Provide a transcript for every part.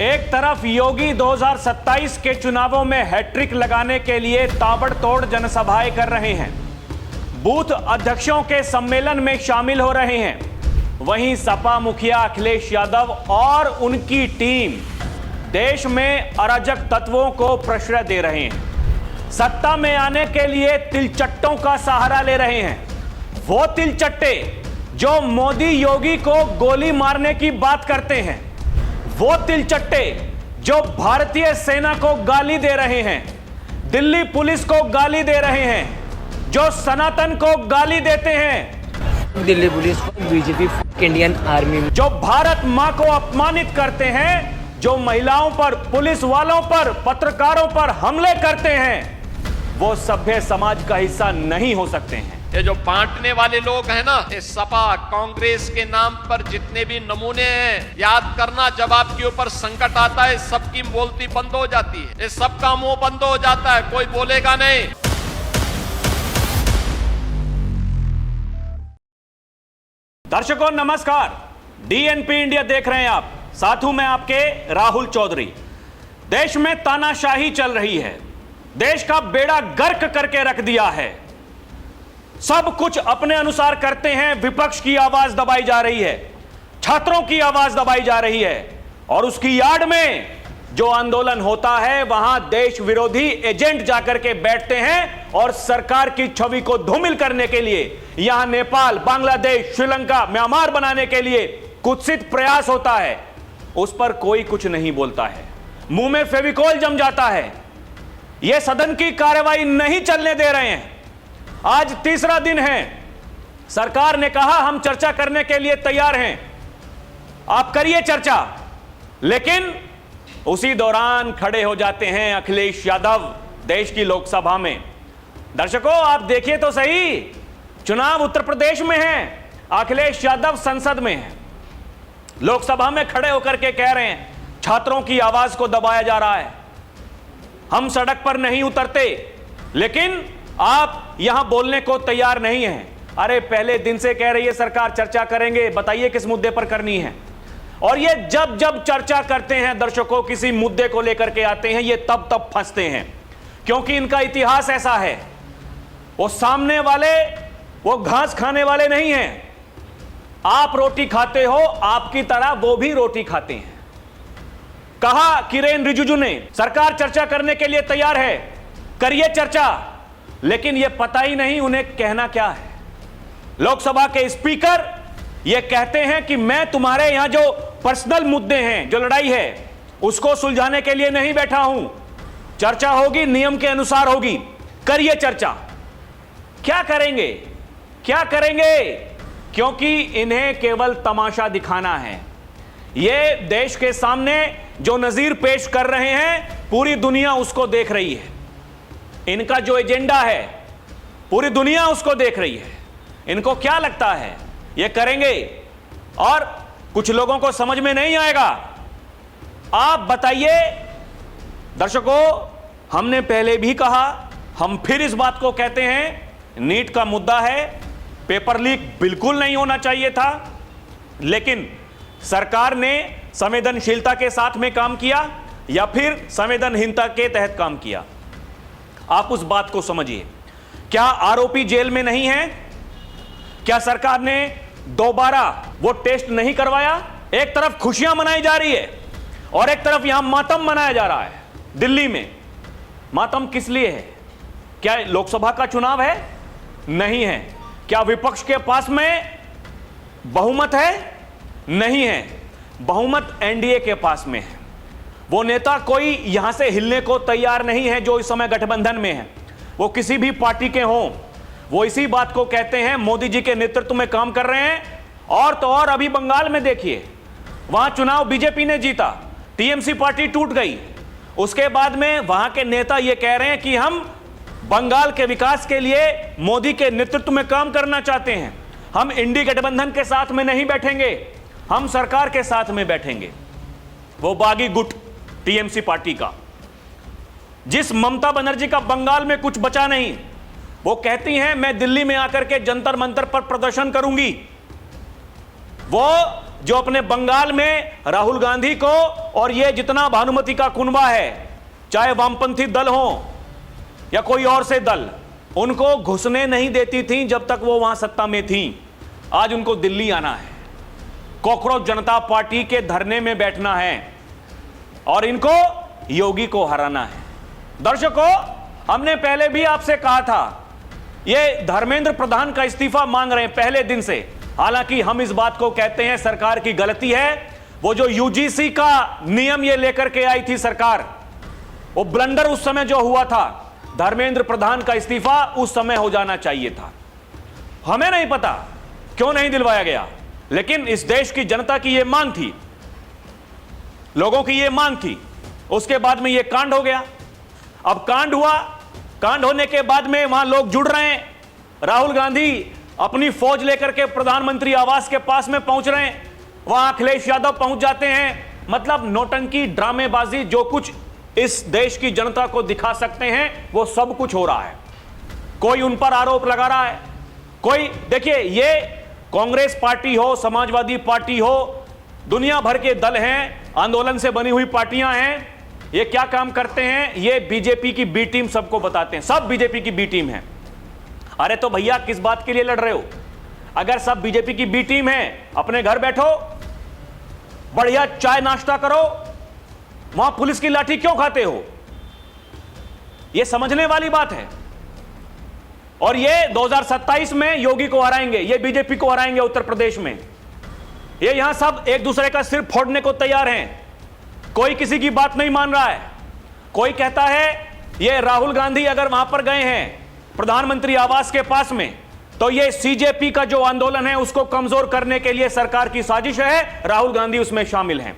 एक तरफ योगी 2027 के चुनावों में हैट्रिक लगाने के लिए ताबड़तोड़ जनसभाएं कर रहे हैं, बूथ अध्यक्षों के सम्मेलन में शामिल हो रहे हैं। वहीं सपा मुखिया अखिलेश यादव और उनकी टीम देश में अराजक तत्वों को प्रश्रय दे रहे हैं। सत्ता में आने के लिए तिलचट्टों का सहारा ले रहे हैं। वो तिलचट्टे जो मोदी योगी को गोली मारने की बात करते हैं, वो तिलचट्टे जो भारतीय सेना को गाली दे रहे हैं, दिल्ली पुलिस को गाली दे रहे हैं, जो सनातन को गाली देते हैं, दिल्ली पुलिस को, बीजेपी, इंडियन आर्मी, जो भारत मां को अपमानित करते हैं, जो महिलाओं पर, पुलिस वालों पर, पत्रकारों पर हमले करते हैं, वो सभ्य समाज का हिस्सा नहीं हो सकते हैं। ये जो बांटने वाले लोग हैं ना, ये सपा कांग्रेस के नाम पर जितने भी नमूने हैं, याद करना जब आपके ऊपर संकट आता है सबकी बोलती बंद हो जाती है, ये सबका मुंह बंद हो जाता है, कोई बोलेगा नहीं। दर्शकों नमस्कार, डीएनपी इंडिया देख रहे हैं आप, साथ हूं मैं आपके राहुल चौधरी। देश में तानाशाही चल रही है, देश का बेड़ा गर्क करके रख दिया है, सब कुछ अपने अनुसार करते हैं। विपक्ष की आवाज दबाई जा रही है, छात्रों की आवाज दबाई जा रही है, और उसकी यार्ड में जो आंदोलन होता है वहां देश विरोधी एजेंट जाकर के बैठते हैं और सरकार की छवि को धूमिल करने के लिए यहां नेपाल, बांग्लादेश, श्रीलंका, म्यांमार बनाने के लिए कुत्सित प्रयास होता है। उस पर कोई कुछ नहीं बोलता है, मुंह में फेविकोल जम जाता है। यह सदन की कार्यवाही नहीं चलने दे रहे हैं। आज तीसरा दिन है, सरकार ने कहा हम चर्चा करने के लिए तैयार हैं, आप करिए चर्चा, लेकिन उसी दौरान खड़े हो जाते हैं अखिलेश यादव देश की लोकसभा में। दर्शकों आप देखिए तो सही, चुनाव उत्तर प्रदेश में है, अखिलेश यादव संसद में है, लोकसभा में खड़े होकर के कह रहे हैं छात्रों की आवाज को दबाया जा रहा है, हम सड़क पर नहीं उतरते, लेकिन आप यहां बोलने को तैयार नहीं हैं। अरे पहले दिन से कह रही है सरकार चर्चा करेंगे, बताइए किस मुद्दे पर करनी है। और ये जब जब चर्चा करते हैं दर्शकों, किसी मुद्दे को लेकर के आते हैं, ये तब तब फंसते हैं, क्योंकि इनका इतिहास ऐसा है। वो सामने वाले वो घास खाने वाले नहीं हैं। आप रोटी खाते हो, आपकी तरह वो भी रोटी खाते हैं। कहा किरेन रिजिजू ने सरकार चर्चा करने के लिए तैयार है, करिए चर्चा, लेकिन यह पता ही नहीं उन्हें कहना क्या है। लोकसभा के स्पीकर यह कहते हैं कि मैं तुम्हारे यहां जो पर्सनल मुद्दे हैं, जो लड़ाई है, उसको सुलझाने के लिए नहीं बैठा हूं, चर्चा होगी नियम के अनुसार होगी, करिए चर्चा। क्या करेंगे, क्या करेंगे? क्योंकि इन्हें केवल तमाशा दिखाना है। ये देश के सामने जो नजीर पेश कर रहे हैं, पूरी दुनिया उसको देख रही है। इनका जो एजेंडा है पूरी दुनिया उसको देख रही है। इनको क्या लगता है ये करेंगे, और कुछ लोगों को समझ में नहीं आएगा। आप बताइए दर्शकों, हमने पहले भी कहा, हम फिर इस बात को कहते हैं, नीट का मुद्दा है, पेपर लीक बिल्कुल नहीं होना चाहिए था, लेकिन सरकार ने संवेदनशीलता के साथ में काम किया या फिर संवेदनहीनता के तहत काम किया। आप उस बात को समझिए। क्या आरोपी जेल में नहीं है? क्या सरकार ने दोबारा वो टेस्ट नहीं करवाया? एक तरफ खुशियां मनाई जा रही है और एक तरफ यहां मातम मनाया जा रहा है। दिल्ली में मातम किस लिए है? क्या लोकसभा का चुनाव है? नहीं है। क्या विपक्ष के पास में बहुमत है? नहीं है। बहुमत एनडीए के पास में है। वो नेता कोई यहां से हिलने को तैयार नहीं है जो इस समय गठबंधन में है, वो किसी भी पार्टी के हों, वो इसी बात को कहते हैं मोदी जी के नेतृत्व में काम कर रहे हैं। और तो और अभी बंगाल में देखिए, वहां चुनाव बीजेपी ने जीता, टीएमसी पार्टी टूट गई। उसके बाद में वहां के नेता ये कह रहे हैं कि हम बंगाल के विकास के लिए मोदी के नेतृत्व में काम करना चाहते हैं, हम इंडी गठबंधन के साथ में नहीं बैठेंगे, हम सरकार के साथ में बैठेंगे। वो बागी गुट टीएमसी पार्टी का, जिस ममता बनर्जी का बंगाल में कुछ बचा नहीं, वो कहती हैं मैं दिल्ली में आकर के जंतर मंतर पर प्रदर्शन करूंगी। वो जो अपने बंगाल में राहुल गांधी को और ये जितना भानुमति का कुनबा है, चाहे वामपंथी दल हो या कोई और से दल, उनको घुसने नहीं देती थी जब तक वो वहां सत्ता में थी। आज उनको दिल्ली आना है, कॉकरोच जनता पार्टी के धरने में बैठना है और इनको योगी को हराना है। दर्शकों, हमने पहले भी आपसे कहा था, ये धर्मेंद्र प्रधान का इस्तीफा मांग रहे हैं पहले दिन से। हालांकि हम इस बात को कहते हैं सरकार की गलती है। वो जो यूजीसी का नियम ये लेकर के आई थी सरकार, वो ब्लंडर उस समय जो हुआ था, धर्मेंद्र प्रधान का इस्तीफा उस समय हो जाना चाहिए था। हमें नहीं पता क्यों नहीं दिलवाया गया, लेकिन इस देश की जनता की यह मांग थी, लोगों की यह मांग थी। उसके बाद में यह कांड हो गया। अब कांड हुआ, कांड होने के बाद में वहां लोग जुड़ रहे हैं। राहुल गांधी अपनी फौज लेकर के प्रधानमंत्री आवास के पास में पहुंच रहे हैं, वहां अखिलेश यादव पहुंच जाते हैं। मतलब नौटंकी, ड्रामेबाजी, जो कुछ इस देश की जनता को दिखा सकते हैं वो सब कुछ हो रहा है। कोई उन पर आरोप लगा रहा है, कोई, देखिए, ये कांग्रेस पार्टी हो, समाजवादी पार्टी हो, दुनिया भर के दल हैं, आंदोलन से बनी हुई पार्टियां हैं। ये क्या काम करते हैं, ये बीजेपी की बी टीम सबको बताते हैं, सब बीजेपी की बी टीम है। अरे तो भैया किस बात के लिए लड़ रहे हो? अगर सब बीजेपी की बी टीम है, अपने घर बैठो, बढ़िया चाय नाश्ता करो, वहां पुलिस की लाठी क्यों खाते हो? यह समझने वाली बात है। और ये 2027 में योगी को हराएंगे, ये बीजेपी को हराएंगे उत्तर प्रदेश में। ये यहां सब एक दूसरे का सिर फोड़ने को तैयार हैं। कोई किसी की बात नहीं मान रहा है। कोई कहता है ये राहुल गांधी अगर वहां पर गए हैं प्रधानमंत्री आवास के पास में, तो ये सीजेपी का जो आंदोलन है उसको कमजोर करने के लिए सरकार की साजिश है, राहुल गांधी उसमें शामिल हैं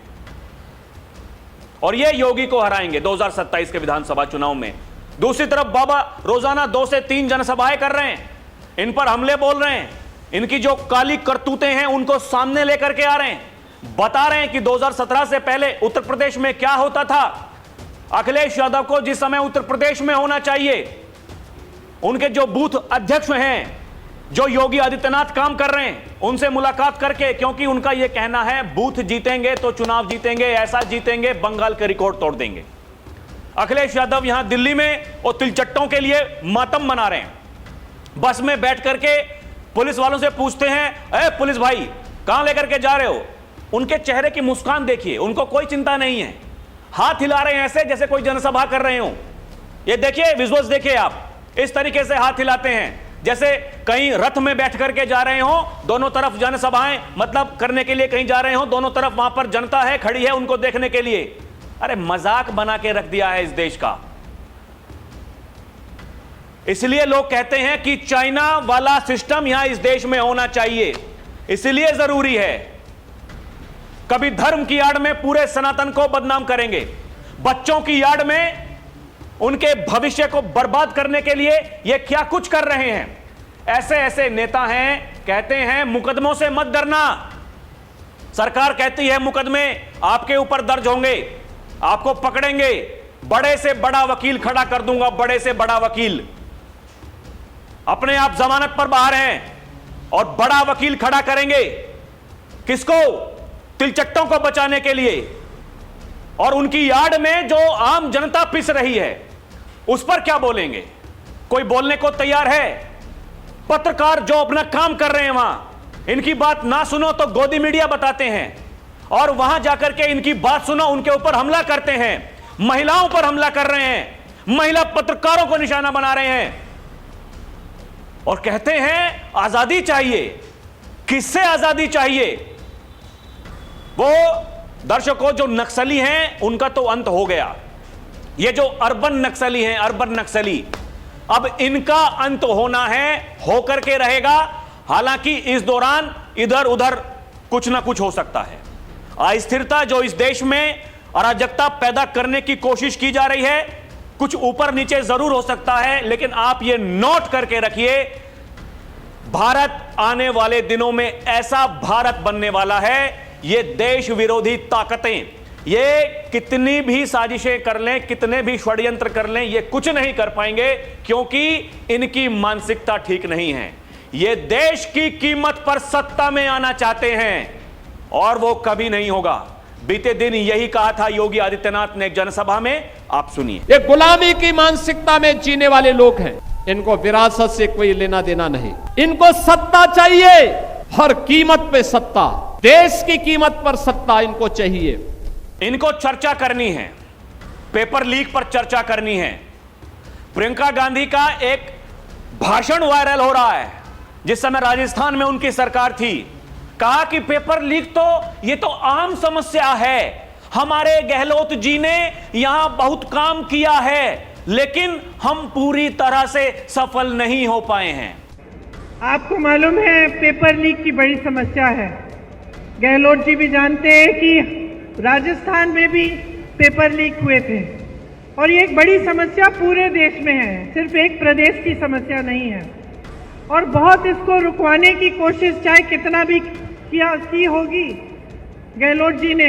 और ये योगी को हराएंगे 2027 के विधानसभा चुनाव में। दूसरी तरफ बाबा रोजाना 2 से 3 जनसभाएं कर रहे हैं, इन पर हमले बोल रहे हैं, इनकी जो काली करतूतें हैं उनको सामने लेकर के आ रहे हैं, बता रहे हैं कि 2017 से पहले उत्तर प्रदेश में क्या होता था। अखिलेश यादव को जिस समय उत्तर प्रदेश में होना चाहिए, उनके जो बूथ अध्यक्ष हैं, जो योगी आदित्यनाथ काम कर रहे हैं, उनसे मुलाकात करके, क्योंकि उनका यह कहना है बूथ जीतेंगे तो चुनाव जीतेंगे, ऐसा जीतेंगे बंगाल के रिकॉर्ड तोड़ देंगे। अखिलेश यादव यहां दिल्ली में और तिलचट्टों के लिए मातम मना रहे हैं। बस में बैठ करके पुलिस वालों से पूछते हैं, ए पुलिस भाई कहां लेकर के जा रहे हो? उनके चेहरे की मुस्कान देखिए, उनको कोई चिंता नहीं है, हाथ हिला रहे हैं ऐसे जैसे कोई जनसभा कर रहे हो। ये देखिए, विजुअल्स देखिए आप, इस तरीके से हाथ हिलाते हैं जैसे कहीं रथ में बैठ करके जा रहे हो, दोनों तरफ जनसभाएं मतलब करने के लिए कहीं जा रहे हो, दोनों तरफ वहां पर जनता है, खड़ी है उनको देखने के लिए। अरे मजाक बना के रख दिया है इस देश का। इसलिए लोग कहते हैं कि चाइना वाला सिस्टम यहां इस देश में होना चाहिए, इसलिए जरूरी है। कभी धर्म की आड़ में पूरे सनातन को बदनाम करेंगे, बच्चों की आड़ में उनके भविष्य को बर्बाद करने के लिए ये क्या कुछ कर रहे हैं। ऐसे ऐसे नेता हैं, कहते हैं मुकदमों से मत डरना। सरकार कहती है मुकदमे आपके ऊपर दर्ज होंगे, आपको पकड़ेंगे, बड़े से बड़ा वकील खड़ा कर दूंगा, बड़े से बड़ा वकील। अपने आप जमानत पर बाहर हैं और बड़ा वकील खड़ा करेंगे, किसको? तिलचट्टों को बचाने के लिए। और उनकी यार्ड में जो आम जनता पिस रही है उस पर क्या बोलेंगे? कोई बोलने को तैयार है? पत्रकार जो अपना काम कर रहे हैं वहां, इनकी बात ना सुनो तो गोदी मीडिया बताते हैं, और वहां जाकर के इनकी बात सुनो उनके ऊपर हमला करते हैं, महिलाओं पर हमला कर रहे हैं, महिला पत्रकारों को निशाना बना रहे हैं और कहते हैं आजादी चाहिए। किससे आजादी चाहिए? वो दर्शकों जो नक्सली हैं उनका तो अंत हो गया। ये जो अर्बन नक्सली हैं, अर्बन नक्सली, अब इनका अंत होना है, होकर के रहेगा। हालांकि इस दौरान इधर उधर कुछ ना कुछ हो सकता है। अस्थिरता जो इस देश में अराजकता पैदा करने की कोशिश की जा रही है, कुछ ऊपर नीचे जरूर हो सकता है, लेकिन आप ये नोट करके रखिए, भारत आने वाले दिनों में ऐसा भारत बनने वाला है। ये देश विरोधी ताकतें, ये कितनी भी साजिशें कर लें, कितने भी षड्यंत्र कर लें, ये कुछ नहीं कर पाएंगे, क्योंकि इनकी मानसिकता ठीक नहीं है। ये देश की कीमत पर सत्ता में आना चाहते हैं और वो कभी नहीं होगा। बीते दिन यही कहा था योगी आदित्यनाथ ने एक जनसभा में, आप सुनिए। ये गुलामी की मानसिकता में जीने वाले लोग हैं, इनको विरासत से कोई लेना देना नहीं। इनको सत्ता चाहिए, हर कीमत पे सत्ता, देश की कीमत पर सत्ता इनको चाहिए। इनको चर्चा करनी है, पेपर लीक पर चर्चा करनी है। प्रियंका गांधी का एक भाषण वायरल हो रहा है, जिस समय राजस्थान में उनकी सरकार थी। कहा कि पेपर लीक तो ये तो आम समस्या है, हमारे गहलोत जी ने यहां बहुत काम किया है, लेकिन हम पूरी तरह से सफल नहीं हो पाए हैं। आपको मालूम है पेपर लीक की बड़ी समस्या है। गहलोत जी भी जानते हैं कि राजस्थान में भी पेपर लीक हुए थे और ये एक बड़ी समस्या पूरे देश में है, सिर्फ एक प्रदेश की समस्या नहीं है। और बहुत इसको रुकवाने की कोशिश चाहे कितना भी की होगी गहलोत जी ने,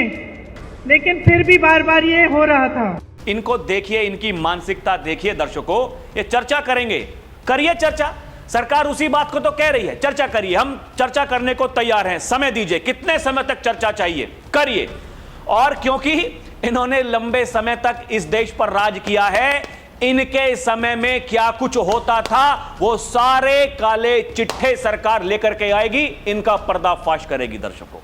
लेकिन फिर भी बार बार ये हो रहा था। इनको देखिए, इनकी मानसिकता देखिए दर्शकों। ये चर्चा करेंगे, करिए चर्चा। सरकार उसी बात को तो कह रही है, चर्चा करिए, हम चर्चा करने को तैयार हैं। समय दीजिए, कितने समय तक चर्चा चाहिए, करिए। और क्योंकि इन्होंने लंबे समय तक इस देश पर राज किया है, इनके समय में क्या कुछ होता था वो सारे काले चिट्ठे सरकार लेकर के आएगी, इनका पर्दाफाश करेगी। दर्शकों,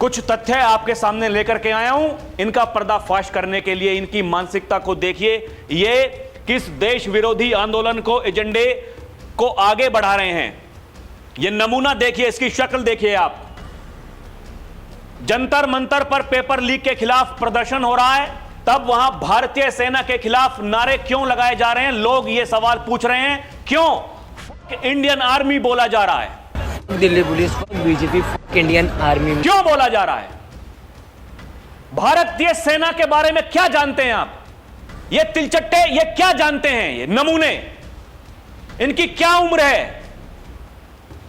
कुछ तथ्य आपके सामने लेकर के आया हूं, इनका पर्दाफाश करने के लिए। इनकी मानसिकता को देखिए, ये किस देश विरोधी आंदोलन को, एजेंडे को आगे बढ़ा रहे हैं। ये नमूना देखिए, इसकी शक्ल देखिए आप। जंतर मंतर पर पेपर लीक के खिलाफ प्रदर्शन हो रहा है, तब वहां भारतीय सेना के खिलाफ नारे क्यों लगाए जा रहे हैं? लोग ये सवाल पूछ रहे हैं, क्यों इंडियन आर्मी बोला जा रहा है? Delhi police, BJP, Indian army क्यों बोला जा रहा है? भारतीय सेना के बारे में क्या जानते हैं आप? ये तिलचट्टे, ये क्या जानते हैं? ये नमूने, इनकी क्या उम्र है?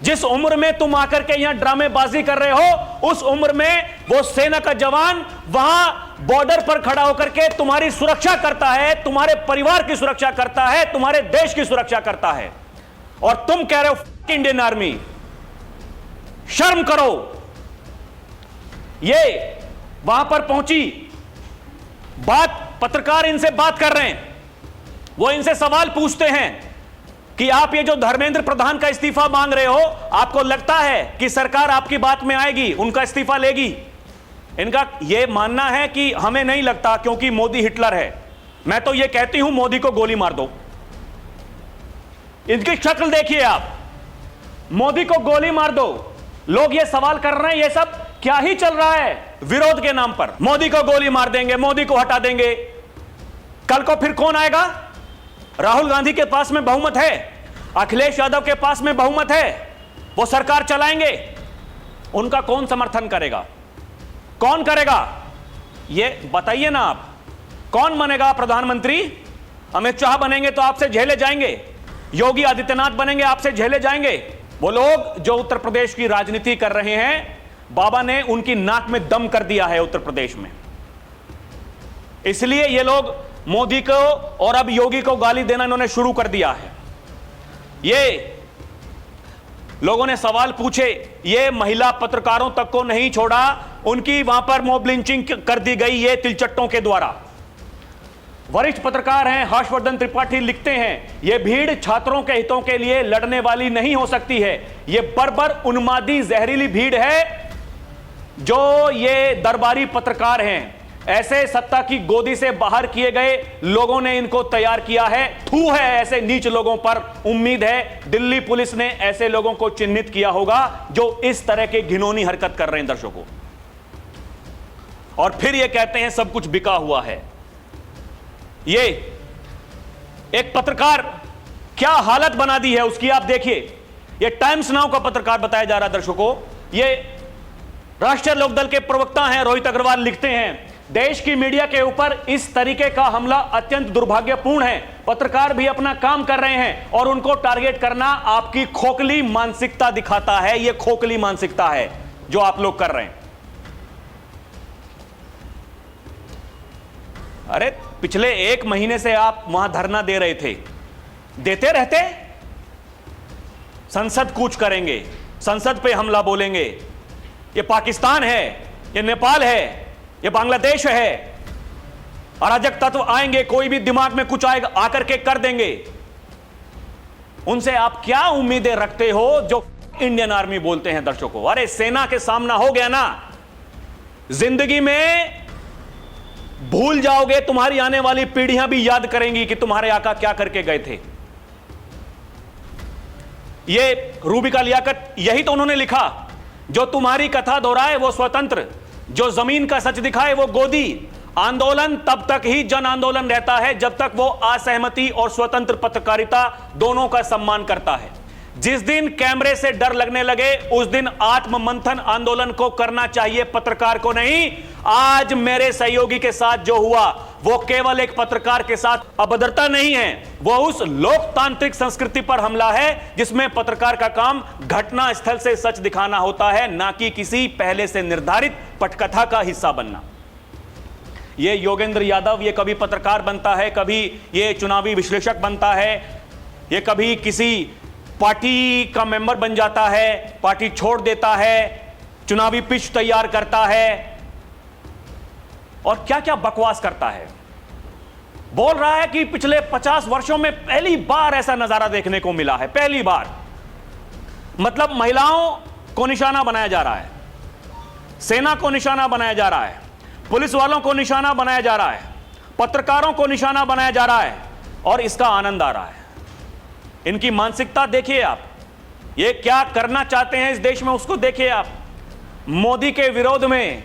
जिस उम्र में तुम आकर के यहां ड्रामेबाजी कर रहे हो, उस उम्र में वो सेना का जवान वहां बॉर्डर पर खड़ा होकर के तुम्हारी सुरक्षा करता है, तुम्हारे परिवार की सुरक्षा करता है, तुम्हारे देश की सुरक्षा करता है। और तुम कह रहे हो इंडियन आर्मी। शर्म करो। ये वहां पर पहुंची बात, पत्रकार इनसे बात कर रहे हैं, वो इनसे सवाल पूछते हैं कि आप ये जो धर्मेंद्र प्रधान का इस्तीफा मांग रहे हो, आपको लगता है कि सरकार आपकी बात में आएगी, उनका इस्तीफा लेगी? इनका यह मानना है कि हमें नहीं लगता, क्योंकि मोदी हिटलर है। मैं तो यह कहती हूं मोदी को गोली मार दो। इनकी शक्ल देखिए आप, मोदी को गोली मार दो। लोग ये सवाल कर रहे हैं, ये सब क्या ही चल रहा है विरोध के नाम पर? मोदी को गोली मार देंगे, मोदी को हटा देंगे। कल को फिर कौन आएगा? राहुल गांधी के पास में बहुमत है, अखिलेश यादव के पास में बहुमत है, वो सरकार चलाएंगे। उनका कौन समर्थन करेगा? कौन करेगा? ये बताइए ना आप। कौन बनेगा प्रधानमंत्री? अमित शाह बनेंगे तो आपसे झेले जाएंगे, योगी आदित्यनाथ बनेंगे आपसे झेले जाएंगे। वो लोग जो उत्तर प्रदेश की राजनीति कर रहे हैं, बाबा ने उनकी नाक में दम कर दिया है उत्तर प्रदेश में। इसलिए ये लोग मोदी को और अब योगी को गाली देना इन्होंने शुरू कर दिया है। ये लोगों ने सवाल पूछे, ये महिला पत्रकारों तक को नहीं छोड़ा, उनकी वहां पर मॉब लिंचिंग कर दी गई ये तिलचट्टों के द्वारा। वरिष्ठ पत्रकार हैं हर्षवर्धन त्रिपाठी, लिखते हैं ये भीड़ छात्रों के हितों के लिए लड़ने वाली नहीं हो सकती है। ये बर्बर उन्मादी जहरीली भीड़ है जो ये दरबारी पत्रकार हैं। ऐसे सत्ता की गोदी से बाहर किए गए लोगों ने इनको तैयार किया है। थू है ऐसे नीच लोगों पर। उम्मीद है दिल्ली पुलिस ने ऐसे लोगों को चिन्हित किया होगा जो इस तरह के घिनौनी हरकत कर रहे हैं दर्शकों। और फिर ये कहते हैं सब कुछ बिका हुआ है। ये एक पत्रकार क्या हालत बना दी है उसकी आप देखिए। ये टाइम्स नाउ का पत्रकार बताया जा रहा है दर्शकों। ये राष्ट्रीय लोकदल के प्रवक्ता हैं रोहित अग्रवाल, लिखते हैं देश की मीडिया के ऊपर इस तरीके का हमला अत्यंत दुर्भाग्यपूर्ण है। पत्रकार भी अपना काम कर रहे हैं और उनको टारगेट करना आपकी खोखली मानसिकता दिखाता है। यह खोखली मानसिकता है जो आप लोग कर रहे हैं। अरे पिछले 1 महीने से आप वहां धरना दे रहे थे, देते रहते। संसद कूच करेंगे, संसद पे हमला बोलेंगे, ये पाकिस्तान है, ये नेपाल है, ये बांग्लादेश है। अराजक तत्व आएंगे, कोई भी दिमाग में कुछ आएगा आकर के कर देंगे। उनसे आप क्या उम्मीदें रखते हो जो इंडियन आर्मी बोलते हैं दर्शकों? अरे सेना के सामना हो गया ना, जिंदगी में भूल जाओगे, तुम्हारी आने वाली पीढ़ियां भी याद करेंगी कि तुम्हारे आका क्या करके गए थे। ये रूबी का लियाकत यही तो उन्होंने लिखा, जो तुम्हारी कथा दोहराए वो स्वतंत्र, जो जमीन का सच दिखाए वो गोदी। आंदोलन तब तक ही जन आंदोलन रहता है जब तक वो असहमति और स्वतंत्र पत्रकारिता दोनों का सम्मान करता है। जिस दिन कैमरे से डर लगने लगे उस दिन आत्म मंथन आंदोलन को करना चाहिए, पत्रकार को नहीं। आज मेरे सहयोगी के साथ जो हुआ वो केवल एक पत्रकार के साथ अभद्रता नहीं है, वो उस लोकतांत्रिक संस्कृति पर हमला है जिसमें पत्रकार का काम घटना स्थल से सच दिखाना होता है, ना कि किसी पहले से निर्धारित पटकथा का हिस्सा बनना। ये योगेंद्र यादव ये कभी पत्रकार बनता है, कभी ये चुनावी विश्लेषक बनता है, ये कभी किसी पार्टी का मेंबर बन जाता है, पार्टी छोड़ देता है, चुनावी पिच तैयार करता है और क्या क्या बकवास करता है। बोल रहा है कि पिछले 50 वर्षों में पहली बार ऐसा नजारा देखने को मिला है, पहली बार। मतलब महिलाओं को निशाना बनाया जा रहा है, सेना को निशाना बनाया जा रहा है, पुलिस वालों को निशाना बनाया जा रहा है, पत्रकारों को निशाना बनाया जा रहा है और इसका आनंद आ रहा है। इनकी मानसिकता देखिए आप, ये क्या करना चाहते हैं इस देश में उसको देखिए आप। मोदी के विरोध में,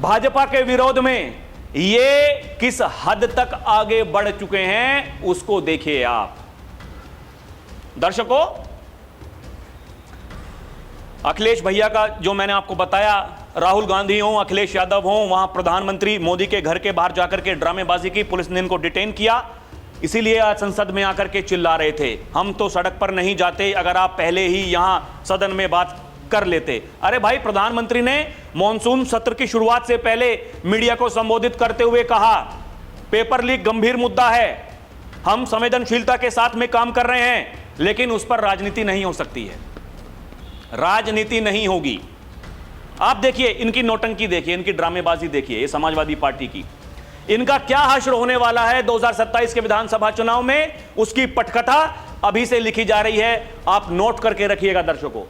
भाजपा के विरोध में ये किस हद तक आगे बढ़ चुके हैं उसको देखिए आप। दर्शकों, अखिलेश भैया का जो मैंने आपको बताया, राहुल गांधी हो, अखिलेश यादव हो, वहां प्रधानमंत्री मोदी के घर के बाहर जाकर के ड्रामेबाजी की, पुलिस ने इनको डिटेन किया, इसीलिए आज संसद में आकर के चिल्ला रहे थे हम तो सड़क पर नहीं जाते, अगर आप पहले ही यहां सदन में बात कर लेते। अरे भाई, प्रधानमंत्री ने मॉनसून सत्र की शुरुआत से पहले मीडिया को संबोधित करते हुए कहा पेपर लीक गंभीर मुद्दा है, हम संवेदनशीलता के साथ में काम कर रहे हैं, लेकिन उस पर राजनीति नहीं हो सकती है, राजनीति नहीं होगी। आप देखिए इनकी नौटंकी, देखिए इनकी ड्रामेबाजी, देखिए ये समाजवादी पार्टी की, इनका क्या हश्र होने वाला है 2027 के विधानसभा चुनाव में, उसकी पटकथा अभी से लिखी जा रही है, आप नोट करके रखिएगा दर्शकों।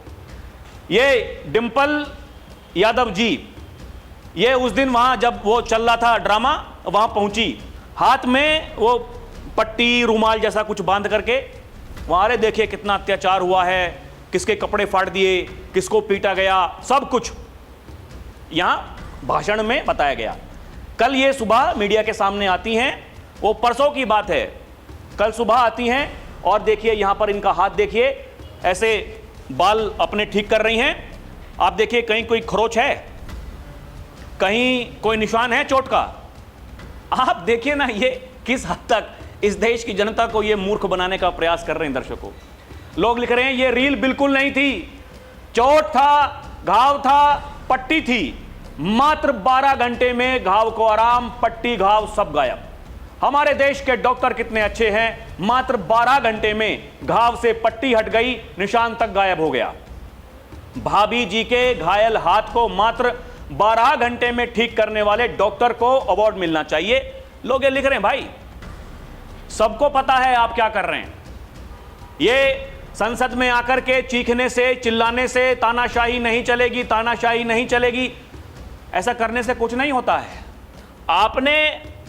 ये डिंपल यादव जी, ये उस दिन वहां जब वो चल रहा था ड्रामा, वहां पहुंची, हाथ में वो पट्टी रुमाल जैसा कुछ बांध करके वहां, अरे देखिए कितना अत्याचार हुआ है, किसके कपड़े फाड़ दिए, किसको पीटा गया, सब कुछ यहां भाषण में बताया गया। कल ये सुबह मीडिया के सामने आती हैं, वो परसों की बात है, कल सुबह आती हैं और देखिए यहां पर इनका हाथ देखिए, ऐसे बाल अपने ठीक कर रही हैं। आप देखिए कहीं कोई खरोच है, कहीं कोई निशान है चोट का। आप देखिए ना ये किस हद तक इस देश की जनता को ये मूर्ख बनाने का प्रयास कर रहे हैं। दर्शकों, लोग लिख रहे हैं ये रील बिल्कुल नहीं थी, चोट था, घाव था, पट्टी थी, मात्र 12 घंटे में घाव को आराम, पट्टी घाव सब गायब। हमारे देश के डॉक्टर कितने अच्छे हैं, मात्र 12 घंटे में घाव से पट्टी हट गई, निशान तक गायब हो गया। भाभी जी के घायल हाथ को मात्र 12 घंटे में ठीक करने वाले डॉक्टर को अवार्ड मिलना चाहिए। लोग ये लिख रहे हैं भाई, सबको पता है आप क्या कर रहे हैं। ये संसद में आकर के चीखने से, चिल्लाने से तानाशाही नहीं चलेगी, तानाशाही नहीं चलेगी, ऐसा करने से कुछ नहीं होता है। आपने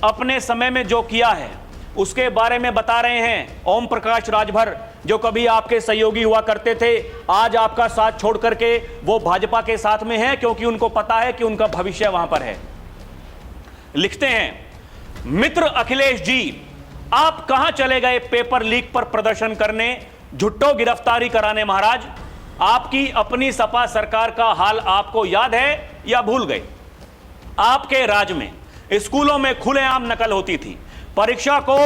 अपने समय में जो किया है उसके बारे में बता रहे हैं। ओम प्रकाश राजभर जो कभी आपके सहयोगी हुआ करते थे, आज आपका साथ छोड़ करके वो भाजपा के साथ में है, क्योंकि उनको पता है कि उनका भविष्य वहां पर है। लिखते हैं, मित्र अखिलेश जी, आप कहां चले गए पेपर लीक पर प्रदर्शन करने, झुट्टो गिरफ्तारी कराने महाराज। आपकी अपनी सपा सरकार का हाल आपको याद है या भूल गए? आपके राज में स्कूलों में खुलेआम नकल होती थी, परीक्षा को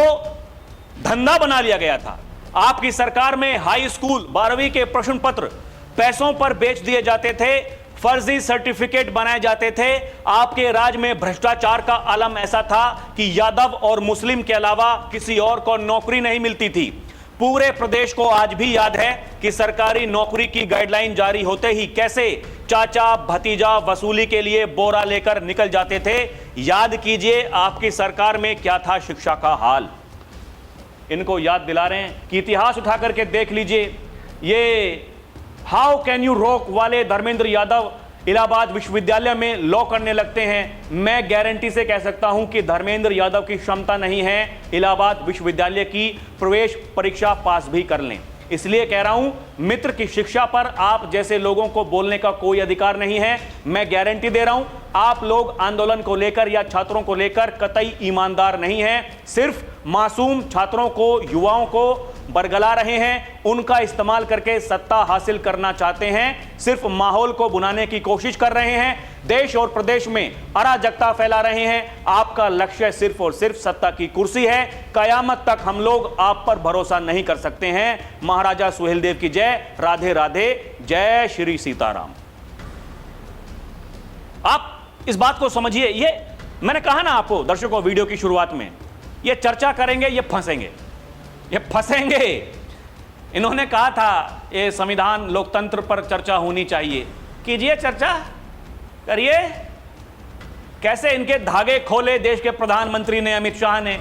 धंधा बना लिया गया था। आपकी सरकार में हाई स्कूल 12वीं के प्रश्न पत्र पैसों पर बेच दिए जाते थे, फर्जी सर्टिफिकेट बनाए जाते थे। आपके राज में भ्रष्टाचार का आलम ऐसा था कि यादव और मुस्लिम के अलावा किसी और को नौकरी नहीं मिलती थी। पूरे प्रदेश को आज भी याद है कि सरकारी नौकरी की गाइडलाइन जारी होते ही कैसे चाचा भतीजा वसूली के लिए बोरा लेकर निकल जाते थे। याद कीजिए आपकी सरकार में क्या था शिक्षा का हाल। इनको याद दिला रहे हैं कि इतिहास उठा करके देख लीजिए। ये हाउ कैन यू रोक वाले धर्मेंद्र यादव इलाहाबाद विश्वविद्यालय में लॉ करने लगते हैं। मैं गारंटी से कह सकता हूं कि धर्मेंद्र यादव की क्षमता नहीं है इलाहाबाद विश्वविद्यालय की प्रवेश परीक्षा पास भी कर लें। इसलिए कह रहा हूं, मित्र की शिक्षा पर आप जैसे लोगों को बोलने का कोई अधिकार नहीं है। मैं गारंटी दे रहा हूं, आप लोग आंदोलन को लेकर या छात्रों को लेकर कतई ईमानदार नहीं हैं। सिर्फ मासूम छात्रों को, युवाओं को बरगला रहे हैं, उनका इस्तेमाल करके सत्ता हासिल करना चाहते हैं, सिर्फ माहौल को बुनाने की कोशिश कर रहे हैं, देश और प्रदेश में अराजकता फैला रहे हैं। आपका लक्ष्य सिर्फ और सिर्फ सत्ता की कुर्सी है। कयामत तक हम लोग आप पर भरोसा नहीं कर सकते हैं। महाराजा सुहेलदेव की जय। राधे राधे। जय श्री सीताराम। आप इस बात को समझिए। ये मैंने कहा ना आपको दर्शकों वीडियो की शुरुआत में, ये चर्चा करेंगे, ये फंसेंगे, ये फंसेंगे। इन्होंने कहा था ये संविधान लोकतंत्र पर चर्चा होनी चाहिए। कीजिए चर्चा, करिए। कैसे इनके धागे खोले देश के प्रधानमंत्री ने, अमित शाह ने।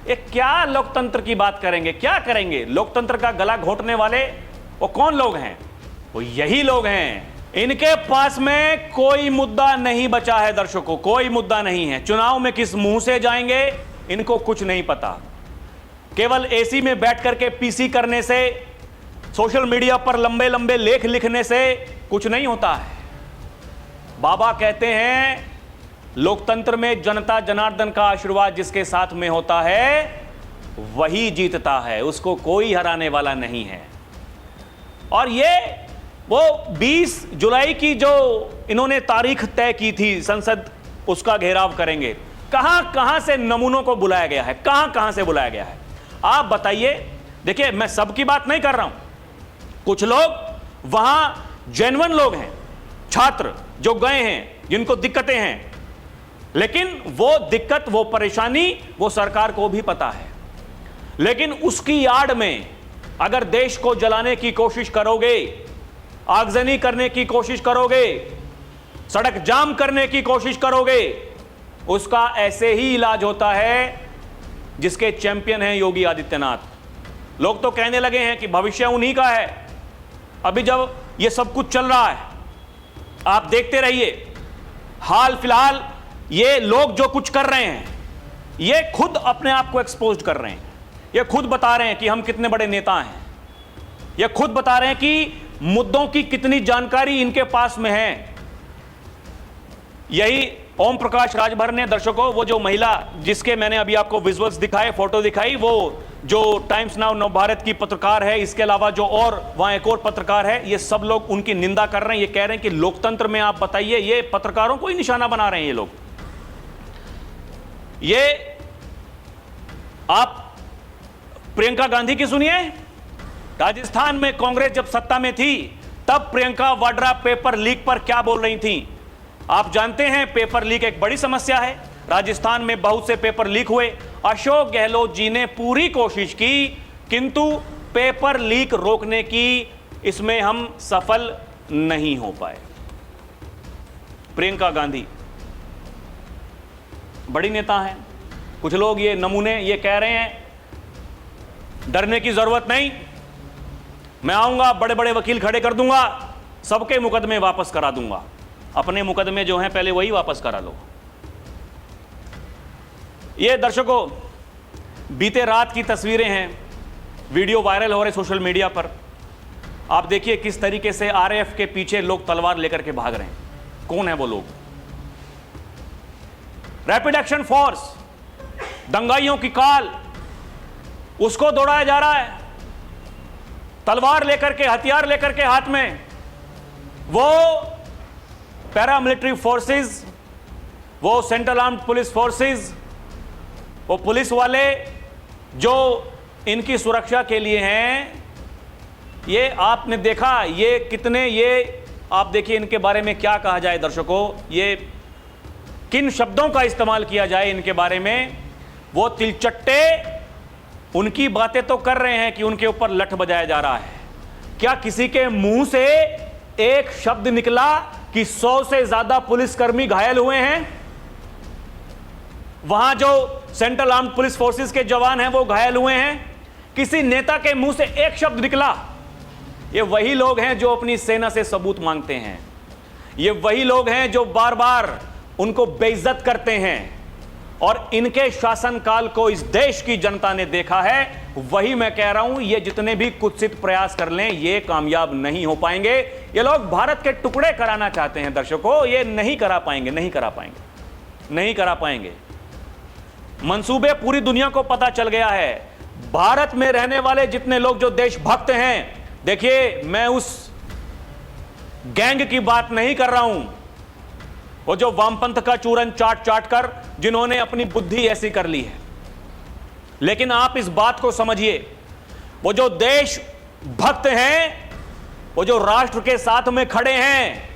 ये क्या लोकतंत्र की बात करेंगे, क्या करेंगे? लोकतंत्र का गला घोटने वाले वो कौन लोग हैं? वो यही लोग हैं। इनके पास में कोई मुद्दा नहीं बचा है दर्शकों, कोई मुद्दा नहीं है। चुनाव में किस मुंह से जाएंगे इनको कुछ नहीं पता। केवल एसी में बैठ करके पीसी करने से, सोशल मीडिया पर लंबे लंबे लेख लिखने से कुछ नहीं होता है। बाबा कहते हैं लोकतंत्र में जनता जनार्दन का आशीर्वाद जिसके साथ में होता है वही जीतता है, उसको कोई हराने वाला नहीं है। और ये वो 20 जुलाई की जो इन्होंने तारीख तय की थी संसद, उसका घेराव करेंगे। कहां कहां से नमूनों को बुलाया गया है, कहां कहां से बुलाया गया है, आप बताइए। देखिए मैं सबकी बात नहीं कर रहा हूं, कुछ लोग वहां जेन्युइन लोग हैं, छात्र जो गए हैं, जिनको दिक्कतें हैं, लेकिन वो दिक्कत, वो परेशानी वो सरकार को भी पता है। लेकिन उसकी आड़ में अगर देश को जलाने की कोशिश करोगे, आगजनी करने की कोशिश करोगे, सड़क जाम करने की कोशिश करोगे, उसका ऐसे ही इलाज होता है जिसके चैंपियन हैं योगी आदित्यनाथ। लोग तो कहने लगे हैं कि भविष्य उन्हीं का है। अभी जब ये सब कुछ चल रहा है, आप देखते रहिए, हाल फिलहाल ये लोग जो कुछ कर रहे हैं, ये खुद अपने आप को एक्सपोज कर रहे हैं। ये खुद बता रहे हैं कि हम कितने बड़े नेता हैं। ये खुद बता रहे हैं कि मुद्दों की कितनी जानकारी इनके पास में है। यही ओम प्रकाश राजभर ने, दर्शकों, वो जो महिला जिसके मैंने अभी आपको विजुअल्स दिखाए, फोटो दिखाई, वो जो टाइम्स नाउ नवभारत की पत्रकार है, इसके अलावा जो और वहां एक और पत्रकार है, ये सब लोग उनकी निंदा कर रहे हैं। ये कह रहे हैं कि लोकतंत्र में आप बताइए, ये पत्रकारों को ही निशाना बना रहे हैं ये लोग। ये आप प्रियंका गांधी की सुनिए। राजस्थान में कांग्रेस जब सत्ता में थी तब प्रियंका वाड्रा पेपर लीक पर क्या बोल रही थी। आप जानते हैं पेपर लीक एक बड़ी समस्या है। राजस्थान में बहुत से पेपर लीक हुए। अशोक गहलोत जी ने पूरी कोशिश की, किंतु पेपर लीक रोकने की इसमें हम सफल नहीं हो पाए। प्रियंका गांधी बड़ी नेता हैं। कुछ लोग ये नमूने ये कह रहे हैं डरने की जरूरत नहीं, मैं आऊंगा, बड़े बड़े वकील खड़े कर दूंगा, सबके मुकदमे वापस करा दूंगा। अपने मुकदमे जो हैं पहले वही वापस करा लो। ये दर्शकों बीते रात की तस्वीरें हैं, वीडियो वायरल हो रहे सोशल मीडिया पर। आप देखिए किस तरीके से आरएएफ के पीछे लोग तलवार लेकर के भाग रहे हैं। कौन है वो लोग? रैपिड एक्शन फोर्स, दंगाइयों की काल, उसको दौड़ाया जा रहा है तलवार लेकर के, हथियार लेकर के हाथ में। वो पैरामिलिट्री फोर्सेस, वो सेंट्रल आर्म्ड पुलिस फोर्सेस, वो पुलिस वाले जो इनकी सुरक्षा के लिए हैं। ये आपने देखा ये कितने, ये आप देखिए इनके बारे में क्या कहा जाए दर्शकों, ये किन शब्दों का इस्तेमाल किया जाए इनके बारे में। वो तिलचट्टे उनकी बातें तो कर रहे हैं कि उनके ऊपर लठ बजाया जा रहा है। क्या किसी के मुंह से एक शब्द निकला कि 100 से ज्यादा पुलिसकर्मी घायल हुए हैं? वहां जो सेंट्रल आर्म्ड पुलिस फोर्सेस के जवान हैं वो घायल हुए हैं? किसी नेता के मुंह से एक शब्द निकला? ये वही लोग हैं जो अपनी सेना से सबूत मांगते हैं। ये वही लोग हैं जो बार बार उनको बेइज्जत करते हैं। और इनके शासनकाल को इस देश की जनता ने देखा है। वही मैं कह रहा हूं, ये जितने भी कुत्सित प्रयास कर लें ये कामयाब नहीं हो पाएंगे। ये लोग भारत के टुकड़े कराना चाहते हैं दर्शकों, ये नहीं करा पाएंगे, नहीं करा पाएंगे, नहीं करा पाएंगे। मंसूबे पूरी दुनिया को पता चल गया है। भारत में रहने वाले जितने लोग जो देशभक्त हैं, देखिए मैं उस गैंग की बात नहीं कर रहा हूं, वो जो वामपंथ का चूरन चाट चाट कर जिन्होंने अपनी बुद्धि ऐसी कर ली है। लेकिन आप इस बात को समझिए, वो जो देश भक्त हैं, वो जो राष्ट्र के साथ में खड़े हैं,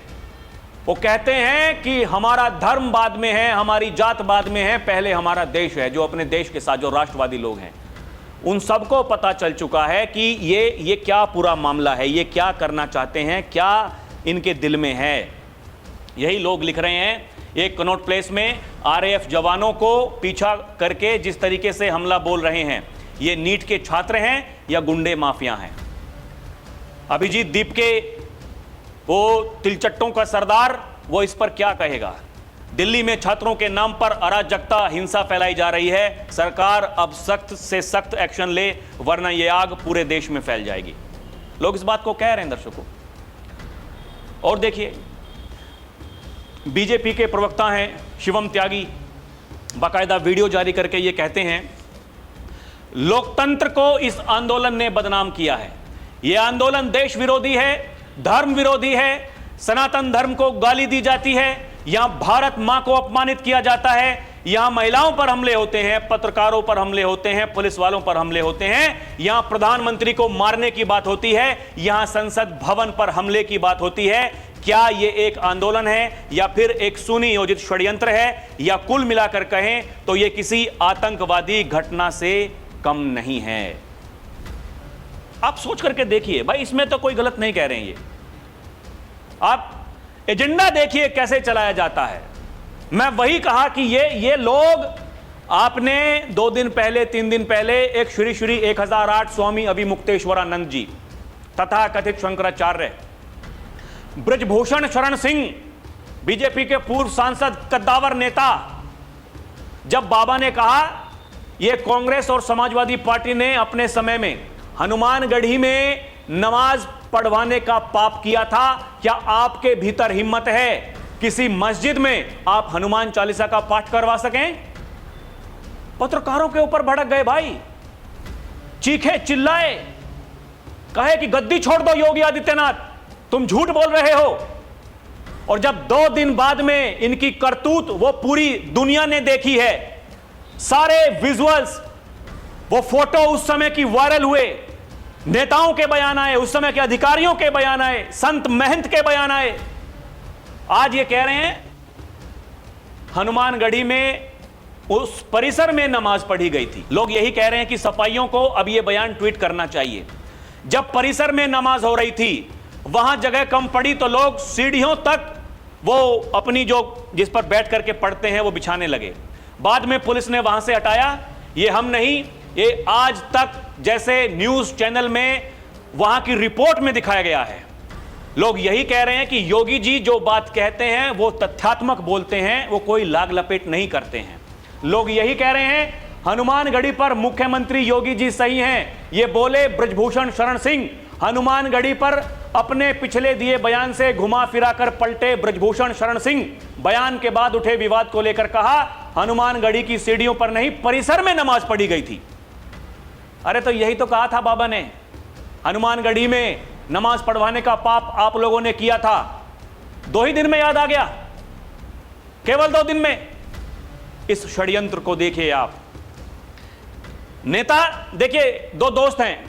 वो कहते हैं कि हमारा धर्म बाद में है, हमारी जात बाद में है, पहले हमारा देश है। जो अपने देश के साथ जो राष्ट्रवादी लोग हैं, उन सबको पता चल चुका है कि ये क्या पूरा मामला है, ये क्या करना चाहते हैं, क्या इनके दिल में है। यही लोग लिख रहे हैं एक कनॉट प्लेस में आरएएफ जवानों को पीछा करके जिस तरीके से हमला बोल रहे हैं, ये नीट के छात्र हैं या गुंडे माफिया हैं। अभिजीत दीप के वो तिलचट्टों का सरदार, वो इस पर क्या कहेगा? दिल्ली में छात्रों के नाम पर अराजकता, हिंसा फैलाई जा रही है। सरकार अब सख्त से सख्त एक्शन ले, वरना यह आग पूरे देश में फैल जाएगी। लोग इस बात को कह रहे हैं दर्शकों। और देखिए, बीजेपी के प्रवक्ता हैं शिवम त्यागी, बाकायदा वीडियो जारी करके ये कहते हैं, लोकतंत्र को इस आंदोलन ने बदनाम किया है। यह आंदोलन देश विरोधी है, धर्म विरोधी है, सनातन धर्म को गाली दी जाती है, यहां भारत मां को अपमानित किया जाता है, यहां महिलाओं पर हमले होते हैं, पत्रकारों पर हमले होते हैं, पुलिस वालों पर हमले होते हैं, यहां प्रधानमंत्री को मारने की बात होती है, यहां संसद भवन पर हमले की बात होती है। क्या यह एक आंदोलन है या फिर एक सुनियोजित षड्यंत्र है, या कुल मिलाकर कहें तो यह किसी आतंकवादी घटना से कम नहीं है? आप सोच करके देखिए भाई, इसमें तो कोई गलत नहीं कह रहे हैं। ये आप एजेंडा देखिए कैसे चलाया जाता है। मैं वही कहा कि ये लोग, आपने 2 दिन पहले 3 दिन पहले एक श्री श्री 1008 स्वामी अभिमुक्तेश्वरानंद जी तथा कथित शंकराचार्य ब्रजभूषण शरण सिंह, बीजेपी के पूर्व सांसद, कद्दावर नेता, जब बाबा ने कहा यह कांग्रेस और समाजवादी पार्टी ने अपने समय में हनुमानगढ़ी में नमाज पढ़वाने का पाप किया था, क्या आपके भीतर हिम्मत है किसी मस्जिद में आप हनुमान चालीसा का पाठ करवा सकें? पत्रकारों के ऊपर भड़क गए भाई, चीखे चिल्लाए, कहे कि गद्दी छोड़ दो योगी आदित्यनाथ, तुम झूठ बोल रहे हो। और जब 2 दिन बाद में इनकी करतूत वो पूरी दुनिया ने देखी है, सारे विजुअल्स, वो फोटो उस समय की वायरल हुए, नेताओं के बयान आए, उस समय के अधिकारियों के बयान आए, संत महंत के बयान आए, आज ये कह रहे हैं हनुमानगढ़ी में उस परिसर में नमाज पढ़ी गई थी। लोग यही कह रहे हैं कि सपाइयों को अब ये बयान ट्वीट करना चाहिए। जब परिसर में नमाज हो रही थी, वहां जगह कम पड़ी तो लोग सीढ़ियों तक वो अपनी जो जिस पर बैठ करके पढ़ते हैं वो बिछाने लगे। बाद में पुलिस ने वहां से हटाया। ये हम नहीं, ये आज तक जैसे न्यूज चैनल में वहां की रिपोर्ट में दिखाया गया है। लोग यही कह रहे हैं कि योगी जी जो बात कहते हैं वो तथ्यात्मक बोलते हैं, वो कोई लाग लपेट नहीं करते हैं। लोग यही कह रहे हैं हनुमानगढ़ी पर मुख्यमंत्री योगी जी सही हैं, ये बोले ब्रजभूषण शरण सिंह। हनुमानगढ़ी पर अपने पिछले दिए बयान से घुमा फिरा कर पलटे ब्रजभूषण शरण सिंह। बयान के बाद उठे विवाद को लेकर कहा हनुमानगढ़ी की सीढ़ियों पर नहीं, परिसर में नमाज पढ़ी गई थी। अरे तो यही तो कहा था बाबा ने, हनुमानगढ़ी में नमाज पढ़वाने का पाप आप लोगों ने किया था। 2 ही दिन में याद आ गया, केवल 2 दिन में। इस षड्यंत्र को देखिए आप। नेता देखिए, 2 दोस्त हैं,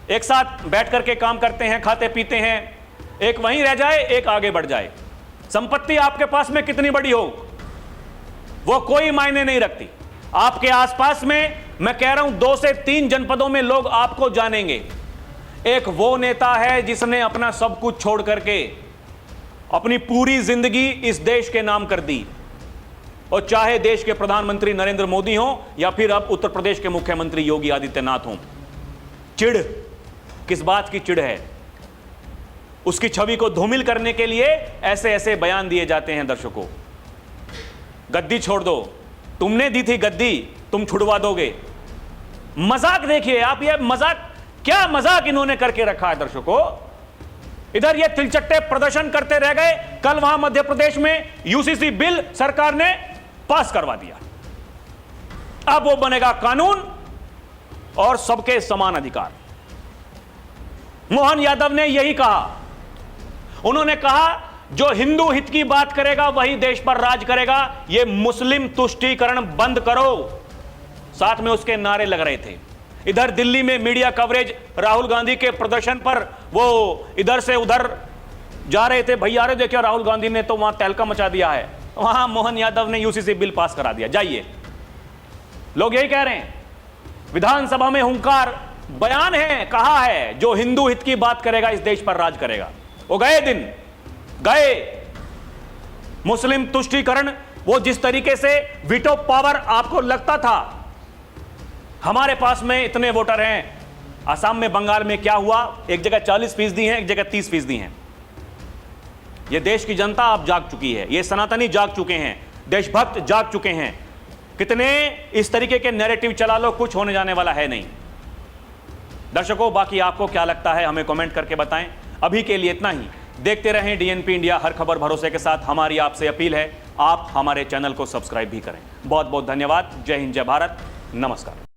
एक साथ बैठ करके काम करते हैं, खाते पीते हैं, एक वहीं रह जाए, एक आगे बढ़ जाए। संपत्ति आपके पास में कितनी बड़ी हो वो कोई मायने नहीं रखती। आपके आसपास में मैं कह रहा हूं 2 से 3 जनपदों में लोग आपको जानेंगे। एक वो नेता है जिसने अपना सब कुछ छोड़ करके अपनी पूरी जिंदगी इस देश के नाम कर दी, और चाहे देश के प्रधानमंत्री नरेंद्र मोदी हो या फिर अब उत्तर प्रदेश के मुख्यमंत्री योगी आदित्यनाथ हो। चिढ़, किस बात की चिढ़ है? उसकी छवि को धूमिल करने के लिए ऐसे ऐसे बयान दिए जाते हैं। दर्शकों, गद्दी छोड़ दो, तुमने दी थी गद्दी, तुम छुड़वा दोगे। मजाक देखिए आप, ये मजाक, क्या मजाक इन्होंने करके रखा है। दर्शकों, इधर ये तिलचट्टे प्रदर्शन करते रह गए, कल वहां मध्य प्रदेश में यूसीसी बिल सरकार ने पास करवा दिया। अब वो बनेगा कानून और सबके समान अधिकार। मोहन यादव ने यही कहा, उन्होंने कहा जो हिंदू हित की बात करेगा वही देश पर राज करेगा, ये मुस्लिम तुष्टीकरण बंद करो। साथ में उसके नारे लग रहे थे। इधर दिल्ली में मीडिया कवरेज राहुल गांधी के प्रदर्शन पर, वो इधर से उधर जा रहे थे, भैया अरे देखिए राहुल गांधी ने तो वहां तहलका मचा दिया है, वहां मोहन यादव ने यूसीसी बिल पास करा दिया। जाइए, लोग यही कह रहे हैं। विधानसभा में हुंकार, बयान है, कहा है जो हिंदू हित की बात करेगा इस देश पर राज करेगा। वो गए दिन गए। मुस्लिम तुष्टीकरण, वो जिस तरीके से वीटो पावर आपको लगता था, हमारे पास में इतने वोटर हैं। असम में, बंगाल में क्या हुआ, एक जगह 40% हैं, एक जगह 30% हैं। ये देश की जनता अब जाग चुकी है, ये सनातनी जाग चुके हैं, देशभक्त जाग चुके हैं। कितने इस तरीके के नैरेटिव चला लो, कुछ होने जाने वाला है नहीं। दर्शकों, बाकी आपको क्या लगता है हमें कमेंट करके बताएं। अभी के लिए इतना ही। देखते रहें डीएनपी इंडिया, हर खबर भरोसे के साथ। हमारी आपसे अपील है, आप हमारे चैनल को सब्सक्राइब भी करें। बहुत बहुत धन्यवाद। जय हिंद, जय भारत, नमस्कार।